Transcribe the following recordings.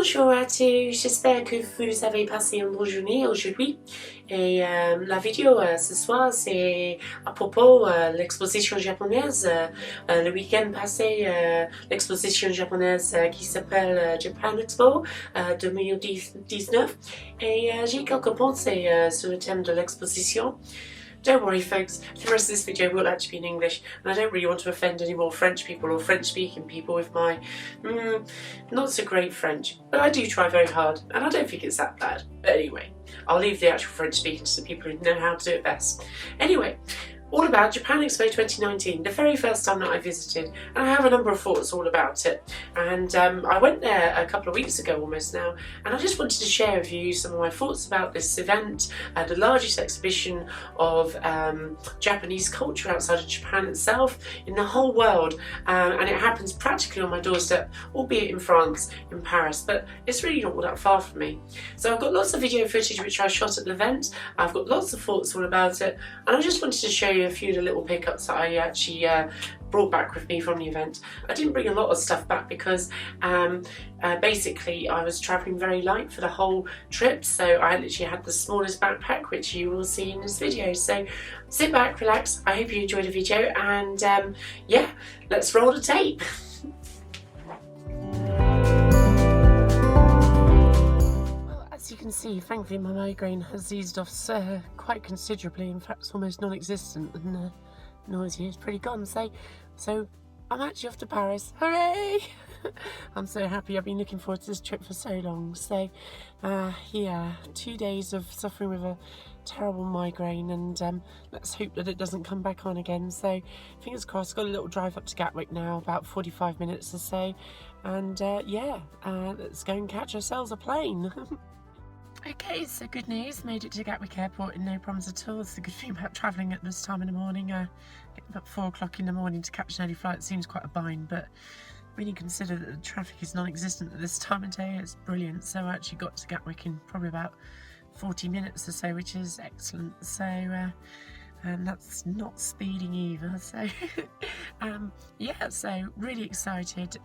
Bonjour à tous, j'espère que vous avez passé une bonne journée aujourd'hui. Et la vidéo ce soir, c'est à propos de l'exposition japonaise. Le week-end passé, l'exposition japonaise qui s'appelle Japan Expo 2019. Et j'ai quelques pensées sur le thème de l'exposition. Don't worry folks, the rest of this video will actually be in English, and I don't really want to offend any more French people or French speaking people with my not so great French, but I do try very hard and I don't think it's that bad. But anyway, I'll leave the actual French speaking to the people who know how to do it best. Anyway, all about Japan Expo 2019, the very first time that I visited, and I have a number of thoughts all about it. And I went there a couple of weeks ago almost now, and I just wanted to share with you some of my thoughts about this event, the largest exhibition of Japanese culture outside of Japan itself in the whole world, and it happens practically on my doorstep, albeit in France, in Paris, but it's really not all that far from me. So I've got lots of video footage which I shot at the event, I've got lots of thoughts all about it, and I just wanted to show you a few of the little pickups that I actually brought back with me from the event. I didn't bring a lot of stuff back because basically I was travelling very light for the whole trip, so I literally had the smallest backpack, which you will see in this video. So sit back, relax, I hope you enjoyed the video, and yeah, let's roll the tape. As you can see, thankfully my migraine has eased off quite considerably. In fact, it's almost non-existent, and the nausea is pretty gone. So I'm actually off to Paris. Hooray! I'm so happy. I've been looking forward to this trip for so long. So yeah, 2 days of suffering with a terrible migraine, and let's hope that it doesn't come back on again. So fingers crossed. Got a little drive up to Gatwick now, about 45 minutes or so, and yeah, let's go and catch ourselves a plane. Okay, so good news, made it to Gatwick Airport in no problems at all. It's the good thing about travelling at this time in the morning. Getting up at 4 o'clock in the morning to catch an early flight seems quite a bind, but when you consider that the traffic is non-existent at this time of day, it's brilliant. So I actually got to Gatwick in probably about 40 minutes or so, which is excellent. So and that's not speeding either, so yeah, so really excited.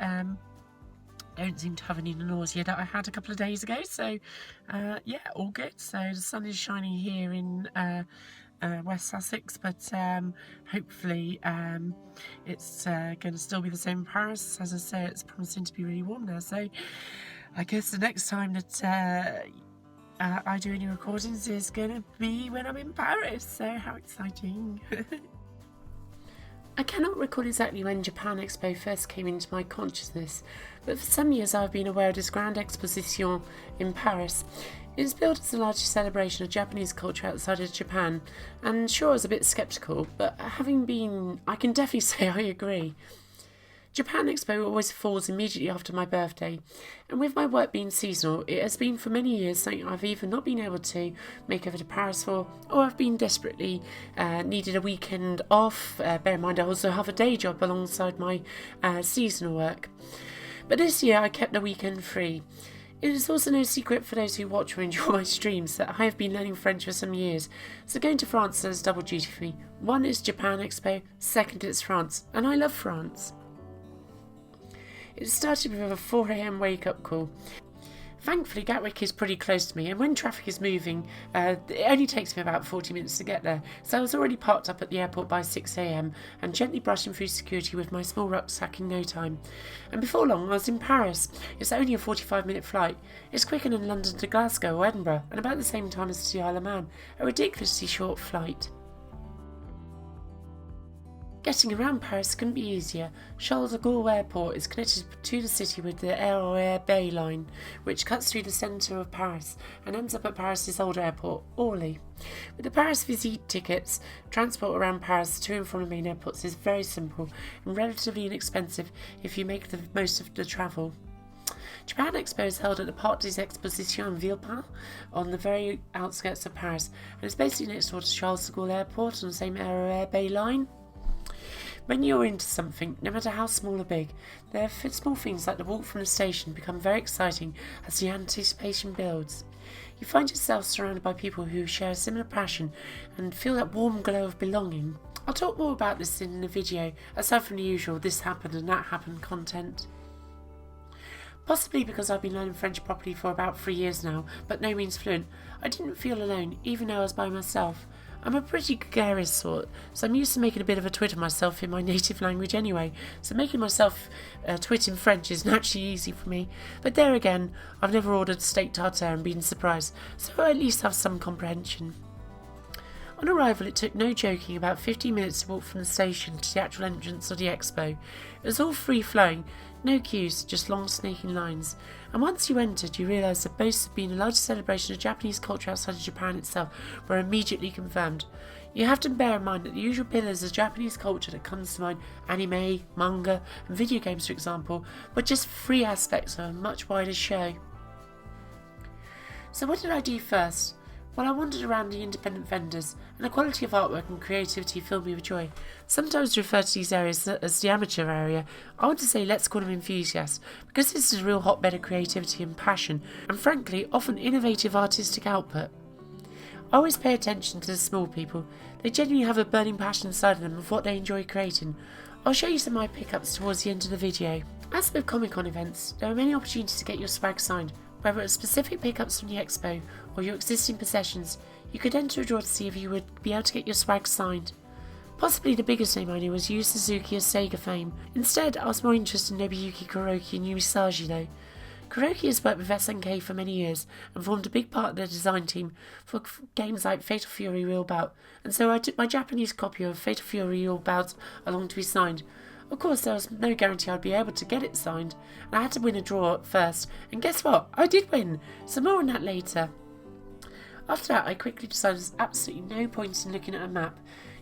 Don't seem to have any nausea that I had a couple of days ago, so yeah, all good. So the sun is shining here in West Sussex, but hopefully it's going to still be the same in Paris. As I say, it's promising to be really warm there, so I guess the next time that I do any recordings is going to be when I'm in Paris, so how exciting. I cannot recall exactly when Japan Expo first came into my consciousness, but for some years I've been aware of this grand exposition in Paris. It is billed as the largest celebration of Japanese culture outside of Japan, and sure I was a bit sceptical, but having been, I can definitely say I agree. Japan Expo always falls immediately after my birthday, and with my work being seasonal, it has been for many years something I've either not been able to make over to Paris for, or I've been desperately needed a weekend off. Bear in mind I also have a day job alongside my seasonal work. But this year I kept the weekend free. It is also no secret for those who watch or enjoy my streams that I have been learning French for some years, so going to France does double duty for me. One is Japan Expo, second is France, and I love France. It started with a 4 AM wake-up call. Thankfully, Gatwick is pretty close to me, and when traffic is moving, it only takes me about 40 minutes to get there. So I was already parked up at the airport by 6 AM and gently brushing through security with my small rucksack in no time. And before long, I was in Paris. It's only a 45-minute flight. It's quicker than London to Glasgow or Edinburgh, and about the same time as to the Isle of Man. A ridiculously short flight. Getting around Paris couldn't be easier. Charles de Gaulle Airport is connected to the city with the Air Bay line, which cuts through the centre of Paris and ends up at Paris's old airport, Orly. With the Paris Visite tickets, transport around Paris to and from the main airports is very simple and relatively inexpensive if you make the most of the travel. Japan Expo is held at the Parc des Expositions Villepin on the very outskirts of Paris, and it's basically next door to Charles de Gaulle Airport on the same Air Bay line. When you're into something, no matter how small or big, the small things like the walk from the station become very exciting as the anticipation builds. You find yourself surrounded by people who share a similar passion and feel that warm glow of belonging. I'll talk more about this in the video, aside from the usual this happened and that happened content. Possibly because I've been learning French properly for about 3 years now, but no means fluent, I didn't feel alone, even though I was by myself. I'm a pretty gregarious sort, so I'm used to making a bit of a twit of myself in my native language anyway, so making myself twit in French is naturally easy for me. But there again, I've never ordered steak tartare and been surprised, so I at least have some comprehension. On arrival, it took no joking about 15 minutes to walk from the station to the actual entrance of the expo. It was all free-flowing, no queues, just long snaking lines. And once you entered, you realised that boasts of being the largest celebration of Japanese culture outside of Japan itself were immediately confirmed. You have to bear in mind that the usual pillars of Japanese culture that comes to mind, anime, manga, and video games for example, were just 3 aspects of a much wider show. So what did I do first? Well, I wandered around the independent vendors, and the quality of artwork and creativity filled me with joy. Sometimes refer to these areas as the amateur area. I want to say let's call them enthusiasts, because this is a real hotbed of creativity and passion, and frankly, often innovative artistic output. I always pay attention to the small people. They genuinely have a burning passion inside of them of what they enjoy creating. I'll show you some of my pickups towards the end of the video. As with Comic-Con events, there are many opportunities to get your swag signed. Whether it's specific pickups from the expo or your existing possessions, you could enter a draw to see if you would be able to get your swag signed. Possibly the biggest name I knew was Yu Suzuki of Sega fame. Instead, I was more interested in Nobuyuki Kuroki and Yumi Saji though. Kuroki has worked with SNK for many years and formed a big part of their design team for games like Fatal Fury Real Bout, and so I took my Japanese copy of Fatal Fury Real Bout along to be signed. Of course, there was no guarantee I'd be able to get it signed, and I had to win a draw at first, and guess what? I did win! So more on that later. After that, I quickly decided there was absolutely no point in looking at a map.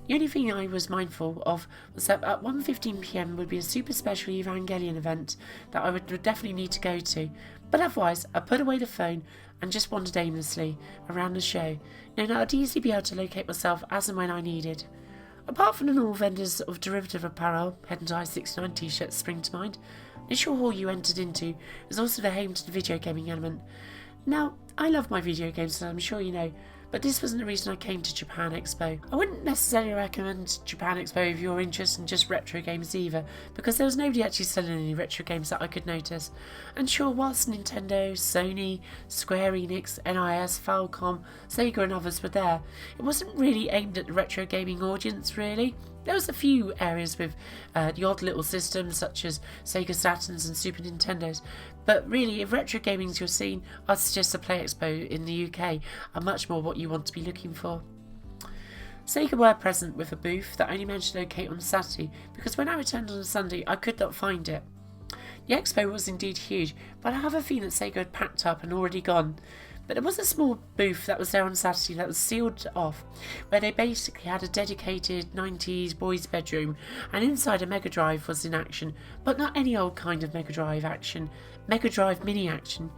The only thing I was mindful of was that at 1:15 PM would be a super special Evangelion event that I would definitely need to go to, but otherwise I put away the phone and just wandered aimlessly around the show, knowing that I'd easily be able to locate myself as and when I needed. Apart from the normal vendors of derivative apparel, Head and Eye 69 t-shirts spring to mind, the initial hall you entered into is also the home to the video gaming element. Now, I love my video games, as I'm sure you know, but this wasn't the reason I came to Japan Expo. I wouldn't necessarily recommend Japan Expo if you're interested in just retro games either, because there was nobody actually selling any retro games that I could notice. And sure, whilst Nintendo, Sony, Square Enix, NIS, Falcom, Sega and others were there, it wasn't really aimed at the retro gaming audience really. There was a few areas with the odd little systems such as Sega Saturns and Super Nintendos, but really if retro gaming's your scene, I'd suggest the Play Expo in the UK are much more what you want to be looking for. Sega were present with a booth that I only managed to locate on Saturday because when I returned on a Sunday I could not find it. The expo was indeed huge, but I have a feeling that Sega had packed up and already gone. But there was a small booth that was there on Saturday that was sealed off, where they basically had a dedicated 90s boys' bedroom, and inside a Mega Drive was in action, but not any old kind of Mega Drive action, Mega Drive Mini action.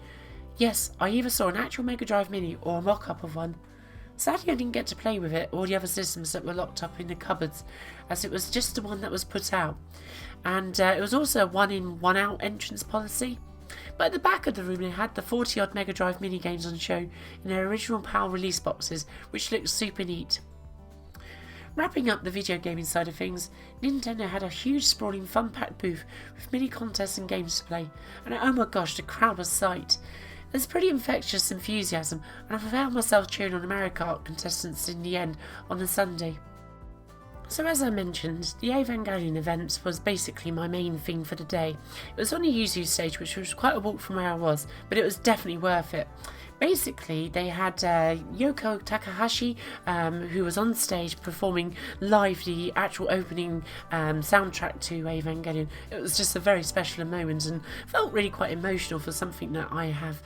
Yes, I either saw an actual Mega Drive Mini or a mock-up of one. Sadly I didn't get to play with it or the other systems that were locked up in the cupboards, as it was just the one that was put out. And it was also a one-in, one-out entrance policy. But at the back of the room they had the 40-odd Mega Drive mini games on show in their original PAL release boxes, which looked super neat. Wrapping up the video gaming side of things, Nintendo had a huge sprawling fun-packed booth with mini contests and games to play, and oh my gosh, the crowd was sight. There's pretty infectious enthusiasm, and I found myself cheering on AmeriCart contestants in the end on the Sunday. So as I mentioned, the Evangelion event was basically my main thing for the day. It was on the Yuzu stage, which was quite a walk from where I was, but it was definitely worth it. Basically, they had Yoko Takahashi, who was on stage performing live the actual opening soundtrack to Evangelion. It was just a very special moment and felt really quite emotional for something that I have,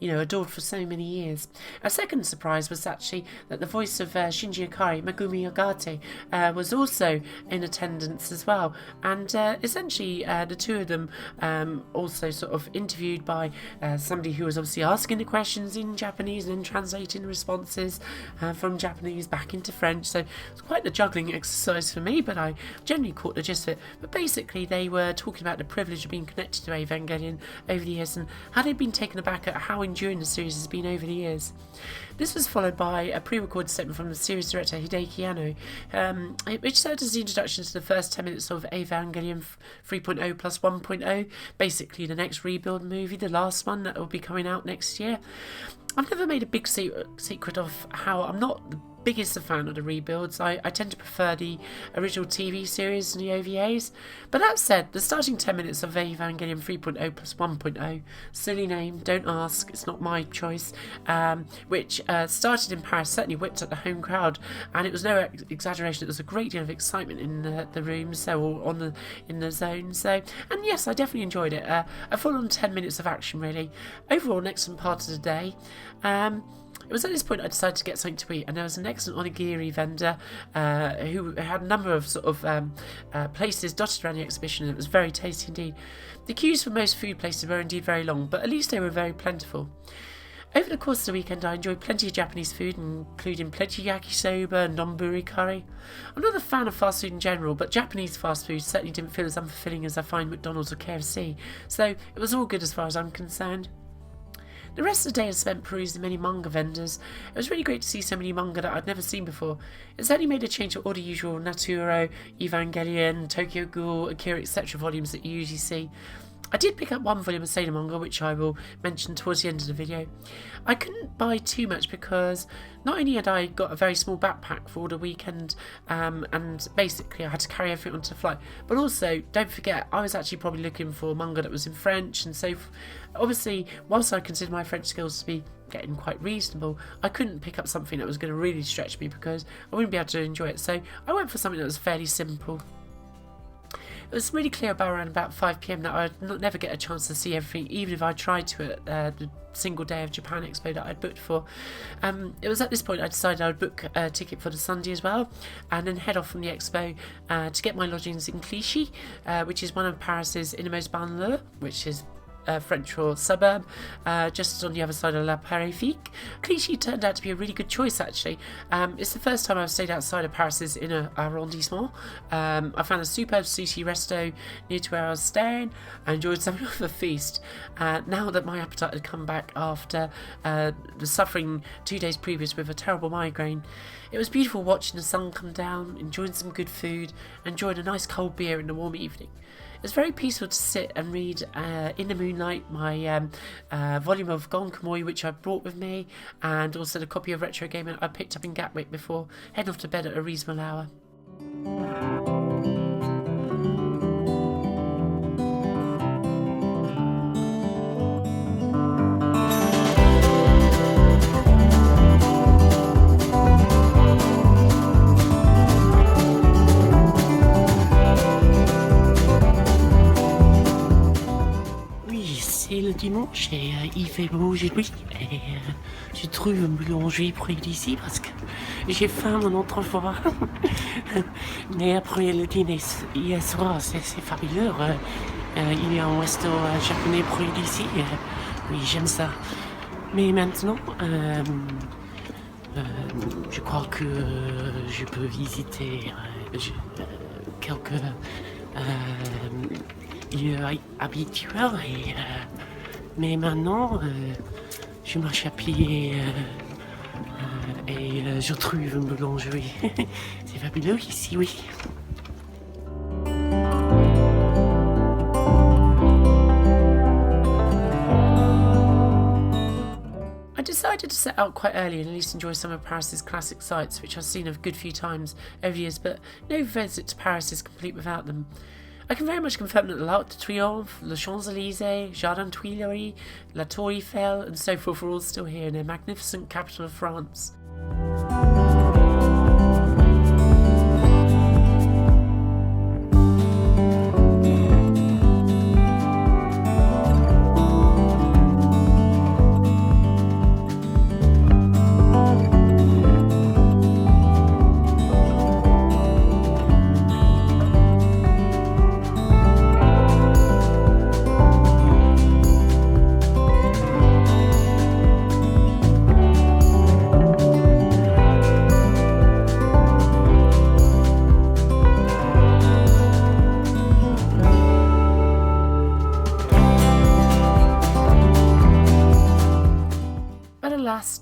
adored for so many years. A second surprise was actually that the voice of Shinji Ikari, Megumi Ogate, was also in attendance as well. And essentially, the two of them also sort of interviewed by somebody who was obviously asking the questions in Japanese and then translating the responses from Japanese back into French. So it was quite the juggling exercise for me, but I generally caught the gist of it. But basically they were talking about the privilege of being connected to Evangelion over the years and how they'd been taken aback at how enduring the series has been over the years. This was followed by a pre-recorded statement from the series director Hideki Anno, which served as the introduction to the first 10 minutes of Evangelion 3.0 plus 1.0, basically the next rebuild movie, the last one that will be coming out next year. I've never made a big secret of how I'm not the biggest fan of the rebuilds. I tend to prefer the original TV series and the OVAs. But that said, the starting 10 minutes of Evangelion 3.0 plus 1.0, silly name, don't ask, it's not my choice, which started in Paris, certainly whipped up the home crowd, and it was no exaggeration, there was a great deal of excitement in the room, in the zone. So, and yes, I definitely enjoyed it. A full-on 10 minutes of action, really. Overall, an excellent part of the day. It was at this point I decided to get something to eat, and there was an excellent onigiri vendor who had a number of places dotted around the exhibition, and it was very tasty indeed. The queues for most food places were indeed very long, but at least they were very plentiful. Over the course of the weekend, I enjoyed plenty of Japanese food, including plenty of yakisoba and donburi curry. I'm not a fan of fast food in general, but Japanese fast food certainly didn't feel as unfulfilling as I find McDonald's or KFC, so it was all good as far as I'm concerned. The rest of the day I spent perusing many manga vendors. It was really great to see so many manga that I'd never seen before. It certainly made a change to all the usual Naturo, Evangelion, Tokyo Ghoul, Akira, etc. volumes that you usually see. I did pick up one volume of Sailor Manga, which I will mention towards the end of the video. I couldn't buy too much because not only had I got a very small backpack for all the weekend, and basically I had to carry everything onto the flight, but also, don't forget, I was actually probably looking for manga that was in French, and so obviously, whilst I consider my French skills to be getting quite reasonable, I couldn't pick up something that was going to really stretch me because I wouldn't be able to enjoy it, so I went for something that was fairly simple. It was really clear around about 5 PM that I'd never get a chance to see everything, even if I tried to at the single day of Japan Expo that I'd booked for. It was at this point I decided I would book a ticket for the Sunday as well, and then head off from the expo to get my lodgings in Clichy, which is one of Paris's innermost banlieues, which is French for suburb, just on the other side of La Périphérique. Clichy turned out to be a really good choice, actually. It's the first time I've stayed outside of Paris's inner arrondissement. I found a superb sushi resto near to where I was staying. I enjoyed something of a feast. Now that my appetite had come back after suffering 2 days previous with a terrible migraine, it was beautiful watching the sun come down, enjoying some good food, enjoying a nice cold beer in the warm evening. It was very peaceful to sit and read in the moonlight my volume of Gon Kamui, which I brought with me, and also the copy of Retro Gamer I picked up in Gatwick before heading off to bed at a reasonable hour. C'est le dimanche et il fait beau aujourd'hui et je trouve une boulangerie près d'ici parce que j'ai faim mon autre fois. Mais après le dîner hier soir, c'est fabuleux. Il y a un resto japonais près d'ici. Oui, j'aime ça. Mais maintenant, je crois que je peux visiter quelques lieux habituels mais maintenant je marche à pied et je trouve une boulangerie. C'est fabuleux ici, oui. I decided to set out quite early and at least enjoy some of Paris's classic sites, which I've seen a good few times over the years, but no visit to Paris is complete without them. I can very much confirm that the L'Arc de Triomphe, Le Champs-Élysées, Jardin Tuileries, La Tour Eiffel, and so forth are all still here in their magnificent capital of France.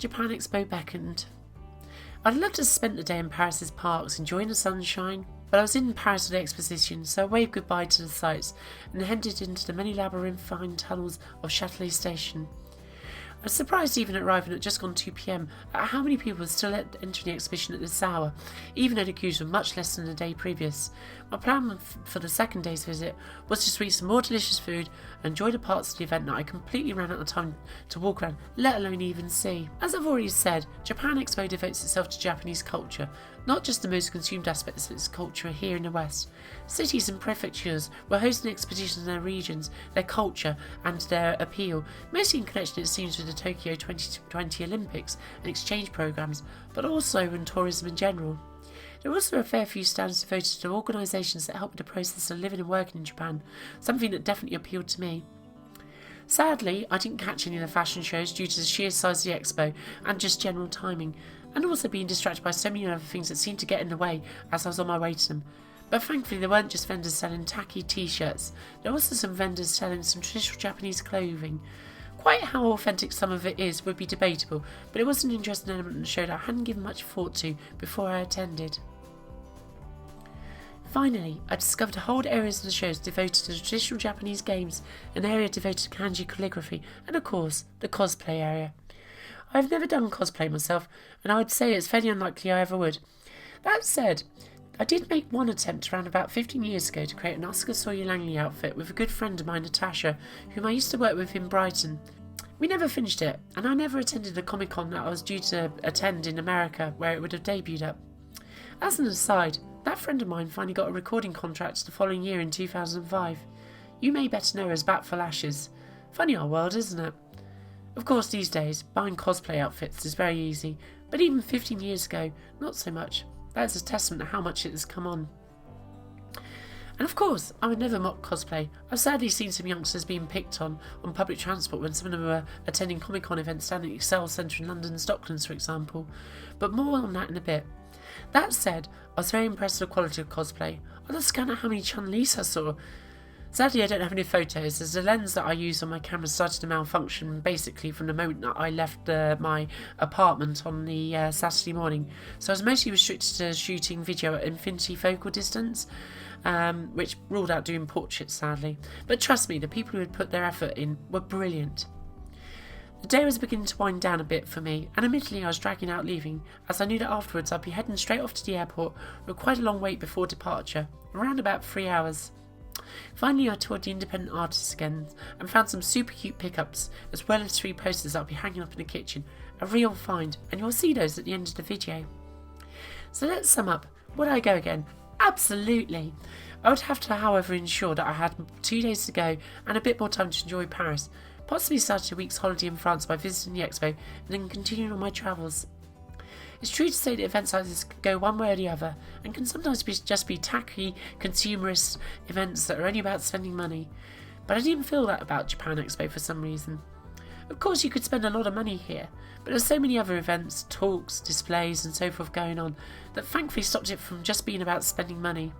Japan Expo beckoned. I'd loved to have spent the day in Paris's parks enjoying the sunshine, but I was in Paris for the exposition, so I waved goodbye to the sights and headed into the many labyrinthine tunnels of Châtelet Station. I was surprised, even arriving at just gone 2 p.m, at how many people were still entering the exhibition at this hour, even though the queues were much less than the day previous. My plan for the second day's visit was to eat some more delicious food and enjoy the parts of the event that I completely ran out of time to walk around, let alone even see. As I've already said, Japan Expo devotes itself to Japanese culture, not just the most consumed aspects of its culture here in the West. Cities and prefectures were hosting expeditions in their regions, their culture and their appeal, mostly in connection, it seems, with the Tokyo 2020 Olympics and exchange programmes, but also in tourism in general. There were also a fair few stands devoted to organisations that help with the process of living and working in Japan, something that definitely appealed to me. Sadly, I didn't catch any of the fashion shows due to the sheer size of the expo and just general timing, and also being distracted by so many other things that seemed to get in the way as I was on my way to them. But thankfully there weren't just vendors selling tacky t-shirts, there were also some vendors selling some traditional Japanese clothing. Quite how authentic some of it is would be debatable, but it was an interesting element in the show that I hadn't given much thought to before I attended. Finally, I discovered whole areas of the shows devoted to traditional Japanese games, an area devoted to kanji calligraphy, and of course, the cosplay area. I've never done cosplay myself, and I would say it's fairly unlikely I ever would. That said, I did make one attempt around about 15 years ago to create an Oscar Sawyer Langley outfit with a good friend of mine, Natasha, whom I used to work with in Brighton. We never finished it, and I never attended the Comic-Con that I was due to attend in America, where it would have debuted at. As an aside, that friend of mine finally got a recording contract the following year in 2005. You may better know her as Bat for Lashes. Funny old world, isn't it? Of course, these days, buying cosplay outfits is very easy, but even 15 years ago, not so much. That is a testament to how much it has come on. And of course, I would never mock cosplay. I've sadly seen some youngsters being picked on public transport when some of them were attending Comic-Con events down at the Excel Centre in London's Docklands, for example. But more on that in a bit. That said, I was very impressed with the quality of cosplay. I lost count of how many Chun-Lis I saw. Sadly, I don't have any photos, as the lens that I use on my camera started to malfunction basically from the moment that I left my apartment on the Saturday morning. So I was mostly restricted to shooting video at infinity focal distance, which ruled out doing portraits, sadly. But trust me, the people who had put their effort in were brilliant. The day was beginning to wind down a bit for me, and admittedly I was dragging out leaving, as I knew that afterwards I'd be heading straight off to the airport with quite a long wait before departure, around about 3 hours. Finally, I toured the independent artists again and found some super cute pickups, as well as 3 posters I'll be hanging up in the kitchen. A real find, and you'll see those at the end of the video. So let's sum up. Would I go again? Absolutely. I would have to, however, ensure that I had 2 days to go and a bit more time to enjoy Paris, possibly start a week's holiday in France by visiting the expo and then continuing on my travels. It's true to say that events like this can go one way or the other, and can sometimes just be tacky, consumerist events that are only about spending money. But I didn't feel that about Japan Expo for some reason. Of course, you could spend a lot of money here, but there's so many other events, talks, displays and so forth going on that thankfully stopped it from just being about spending money.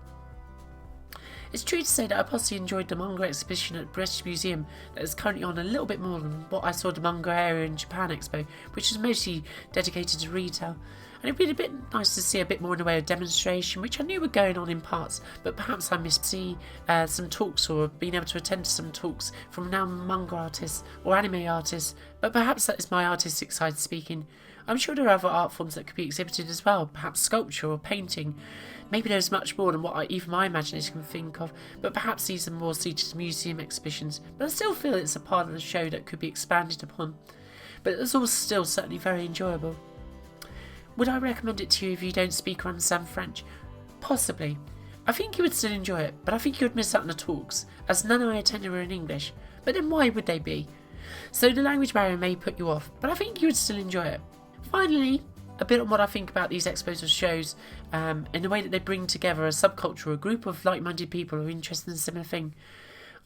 It's true to say that I possibly enjoyed the Manga exhibition at the British Museum that is currently on a little bit more than what I saw the Manga area in Japan Expo, which is mostly dedicated to retail. And it'd be a bit nice to see a bit more in the way of demonstration, which I knew were going on in parts, but perhaps I missed see some talks or being able to attend to some talks from renowned manga artists or anime artists, but perhaps that is my artistic side speaking. I'm sure there are other art forms that could be exhibited as well, perhaps sculpture or painting. Maybe there's much more than what even my imagination can think of, but perhaps these are more suited to museum exhibitions. But I still feel it's a part of the show that could be expanded upon. But it's also still certainly very enjoyable. Would I recommend it to you if you don't speak or understand French? Possibly. I think you would still enjoy it, but I think you would miss out on the talks, as none I attended were in English. But then why would they be? So the language barrier may put you off, but I think you would still enjoy it. Finally, a bit on what I think about these expos or shows, in the way that they bring together a subculture or a group of like-minded people who are interested in a similar thing.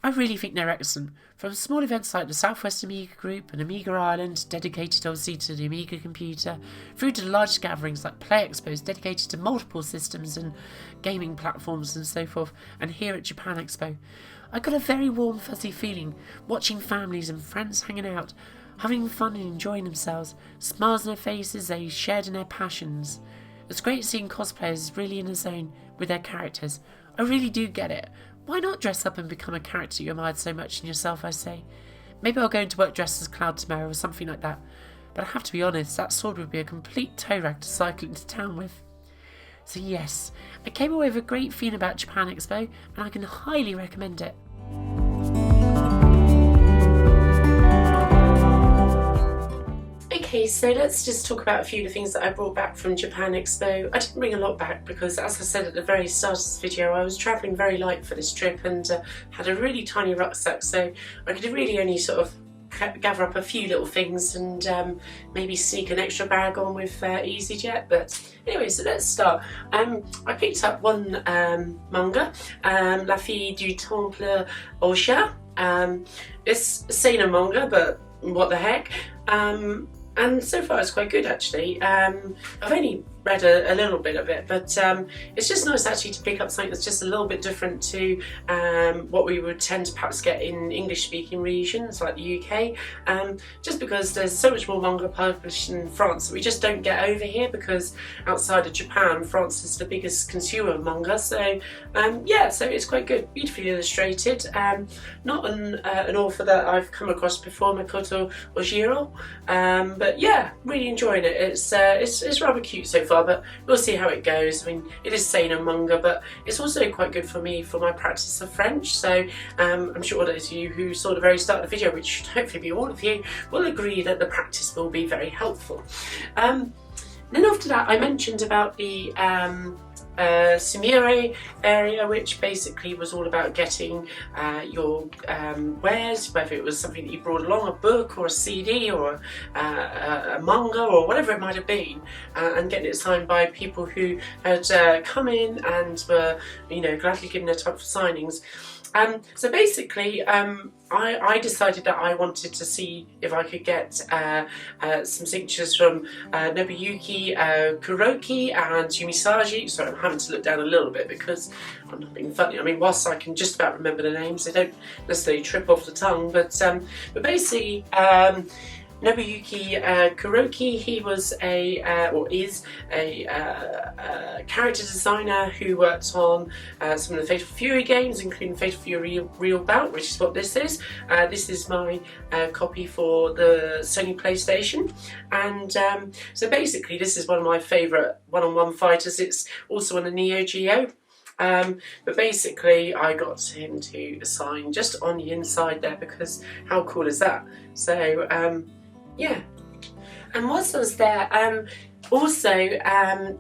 I really think they're excellent. From small events like the Southwest Amiga Group and Amiga Ireland, dedicated obviously to the Amiga computer, through to the large gatherings like Play Expos, dedicated to multiple systems and gaming platforms and so forth, and here at Japan Expo. I got a very warm fuzzy feeling, watching families and friends hanging out. having fun and enjoying themselves, smiles on their faces they shared in their passions. It's great seeing cosplayers really in the zone with their characters. I really do get it. Why not dress up and become a character you admired so much in yourself, I say. Maybe I'll go into work dressed as Cloud tomorrow or something like that. But I have to be honest, that sword would be a complete toe rag to cycle into town with. So yes, I came away with a great feeling about Japan Expo, and I can highly recommend it. Okay, so let's just talk about a few of the things that I brought back from Japan Expo. I didn't bring a lot back because, as I said at the very start of this video, I was travelling very light for this trip and had a really tiny rucksack, so I could really only sort of gather up a few little things and maybe sneak an extra bag on with EasyJet. But anyway, so let's start. I picked up one manga, La Fille du Temple au Chat. It's a seinen manga, but what the heck. And so far it's quite good actually. I've only read a little bit of it, but it's just nice actually to pick up something that's just a little bit different to what we would tend to perhaps get in English speaking regions like the UK, just because there's so much more manga published in France that we just don't get over here, because outside of Japan, France is the biggest consumer of manga. So yeah, so it's quite good, beautifully illustrated. Not an author that I've come across before, Makoto Ojiro, but yeah, really enjoying it. It's rather cute so far, but we'll see how it goes. I mean, it is seinen manga, but it's also quite good for me for my practice of French. So I'm sure those of you who saw the very start of the video, which should hopefully be all of you, will agree that the practice will be very helpful. Then after that, I mentioned about the Sumire area, which basically was all about getting your wares, whether it was something that you brought along, a book or a CD or a manga or whatever it might have been, and getting it signed by people who had come in and were, you know, gladly given their time for signings. So basically, I decided that I wanted to see if I could get some signatures from Nobuyuki Kuroki and Yumisaji. Sorry, I'm having to look down a little bit because I'm not being funny. I mean, whilst I can just about remember the names, they don't necessarily trip off the tongue. But basically, Nobuyuki Kuroki, he was or is a character designer who worked on some of the Fatal Fury games, including Fatal Fury Real Bout, which is what this is. This is my copy for the Sony PlayStation, and so basically this is one of my favourite one-on-one fighters. It's also on the Neo Geo. But basically I got him to sign just on the inside there, because how cool is that? So yeah, and whilst I was there, also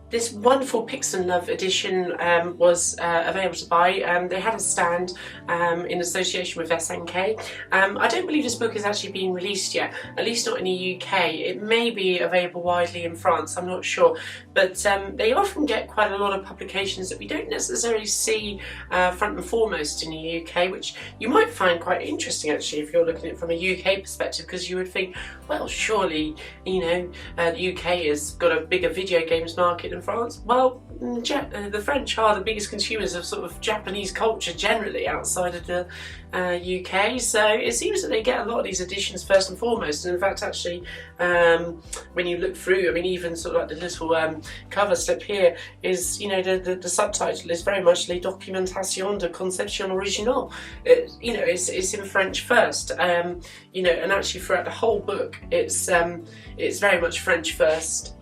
this wonderful Pixel Love edition was available to buy. They had a stand in association with SNK. I don't believe this book is actually being released yet, at least not in the UK. It may be available widely in France, I'm not sure, but they often get quite a lot of publications that we don't necessarily see front and foremost in the UK, which you might find quite interesting actually if you're looking at it from a UK perspective, because you would think, well, surely, you know, the UK has got a bigger video games market than France. Well, the French are the biggest consumers of sort of Japanese culture generally outside of the UK, so it seems that they get a lot of these editions first and foremost. And in fact, actually, when you look through, I mean, even sort of like the little cover slip here is, you know, the subtitle is very much Les Documentations de Conception Originale. You know, it's in French first, you know, and actually throughout the whole book, it's very much French first,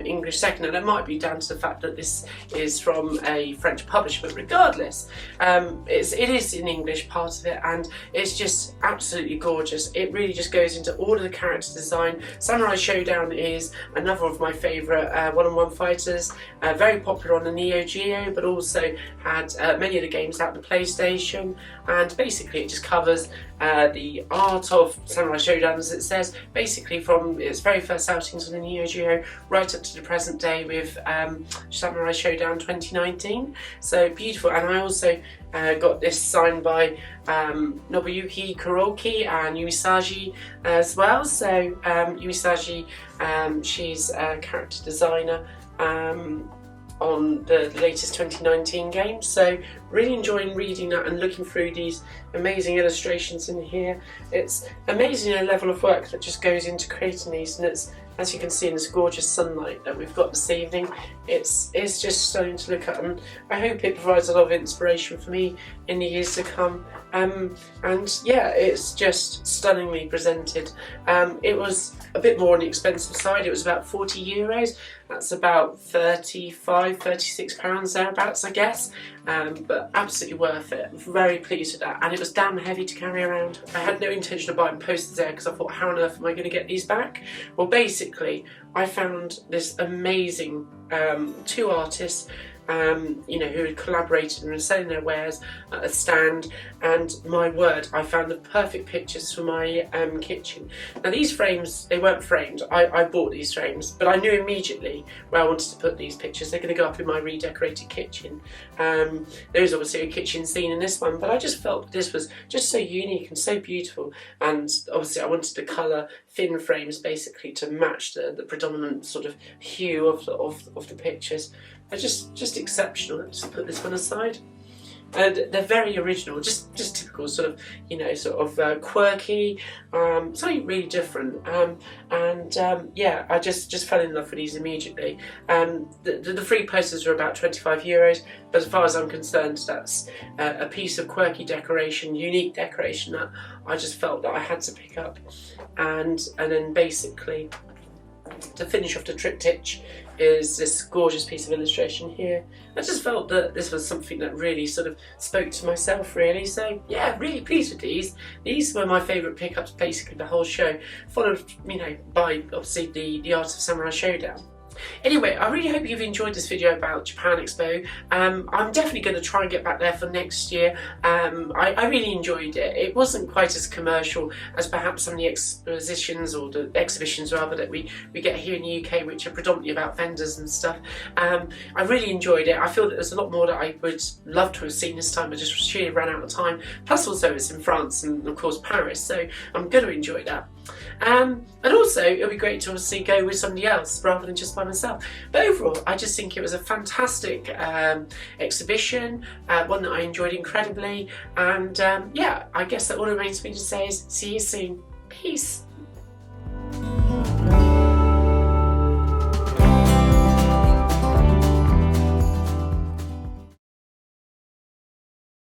English second, and it might be down to the fact that this is from a French publisher, but regardless, it is in English, part of it, and it's just absolutely gorgeous. It really just goes into all of the character design. Samurai Showdown is another of my favourite one-on-one fighters, very popular on the Neo Geo, but also had many of the games out on the PlayStation, and basically it just covers the art of Samurai Showdown, as it says, basically from its very first outings on the Neo Geo right up to the present day with Samurai Showdown 2019. So beautiful. And I also got this signed by Nobuyuki Kuroki and Yumisaji as well. So Yumisaji, she's a character designer, on the latest 2019 games. So really enjoying reading that and looking through these amazing illustrations in here. It's amazing a level of work that just goes into creating these, and it's, as you can see in this gorgeous sunlight that we've got this evening, it's just stunning to look at, and I hope it provides a lot of inspiration for me in the years to come. And yeah, it's just stunningly presented. It was a bit more on the expensive side. It was about €40. That's about £35–36 thereabouts, I guess. But absolutely worth it. Very pleased with that, and it was damn heavy to carry around. I had no intention of buying posters there because I thought, how on earth am I going to get these back? Well, basically, I found this amazing two artists, you know, who had collaborated and were selling their wares at a stand, and my word, I found the perfect pictures for my kitchen. Now these frames, they weren't framed, I bought these frames, but I knew immediately where I wanted to put these pictures. They're going to go up in my redecorated kitchen. There is obviously a kitchen scene in this one, but I just felt this was just so unique and so beautiful, and obviously I wanted to colour thin frames basically to match the predominant sort of hue of the pictures. They're just exceptional. Let's just put this one aside. And they're very original, just typical sort of, you know, sort of quirky, something really different. Yeah, I just fell in love with these immediately. The free posters were about €25, but as far as I'm concerned, that's a piece of quirky decoration, unique decoration that I just felt that I had to pick up. And then basically, to finish off the triptych is this gorgeous piece of illustration here. I just felt that this was something that really sort of spoke to myself, really. So yeah, really pleased with these. These were my favourite pickups basically the whole show, followed, you know, by obviously the Art of Samurai Showdown. Anyway, I really hope you've enjoyed this video about Japan Expo. I'm definitely going to try and get back there for next year. I really enjoyed it. It wasn't quite as commercial as perhaps some of the expositions, or the exhibitions rather, that we get here in the UK, which are predominantly about vendors and stuff. I really enjoyed it. I feel that there's a lot more that I would love to have seen this time, but just sheerly ran out of time. Plus also it's in France and of course Paris, so I'm going to enjoy that. And also it'll be great to obviously go with somebody else rather than just by myself. But overall, I just think it was a fantastic exhibition, one that I enjoyed incredibly, and yeah, I guess that all remains for me to say is see you soon. Peace.